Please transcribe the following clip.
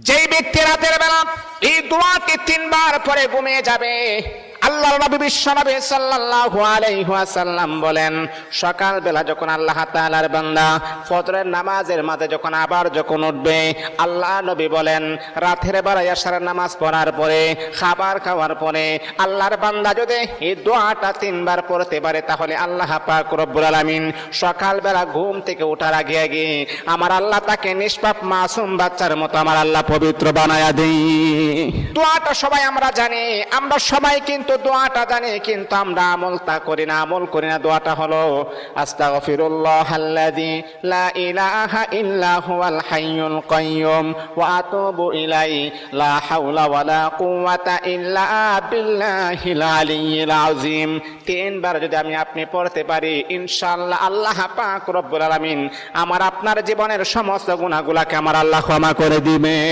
যেই ব্যক্তি রাতের বেলা এই দোয়াটি 3 বার পরে ঘুমিয়ে যাবে, আল্লাহর নবী বিশ্বনবী সাল্লাল্লাহু আলাইহি ওয়াসাল্লাম বলেন, সকাল বেলা যখন আল্লাহ তাআলার বান্দা ফজরের নামাজের মাঝে যখন উঠবে, আল্লাহ নবী বলেন রাতের বেলা এশারের নামাজ পড়ার পরে, খাবার খাওয়ার পরে আল্লাহর বান্দা যদি এই দোয়াটা 3 বার পড়তে পারে, তাহলে আল্লাহ পাক রব্বুল আলামিন সকাল বেলা ঘুম থেকে ওঠার আগে আমার আল্লাহ তাকে নিষ্পাপ মাসুম বাচ্চার মতো আমার আল্লাহ পবিত্র বানায়া দেই। দোয়াটা সবাই আমরা জানি, আমরা সবাই কিন্তু দোয়াটা জানি, কিন্তু আমরা আমল করি না। দোয়াটা হলো আস্তাগফিরুল্লাহাল্লাযী লা ইলাহা ইল্লা হুয়াল হাইয়ুল কাইয়্যুম ওয়া আতুবু ইলাইহি লা হাওলা ওয়ালা কুওয়াতা ইল্লা বিল্লাহিল আলিয়্যিল আযীম। 3 বার যদি আপনি পড়তে পারি, ইনশাআল্লাহ আল্লাহ পাক রব্বুল আলামিন আমার আপনার জীবনের সমস্ত গুনাহগুলোকে আমার আল্লাহ ক্ষমা করে দিবেন।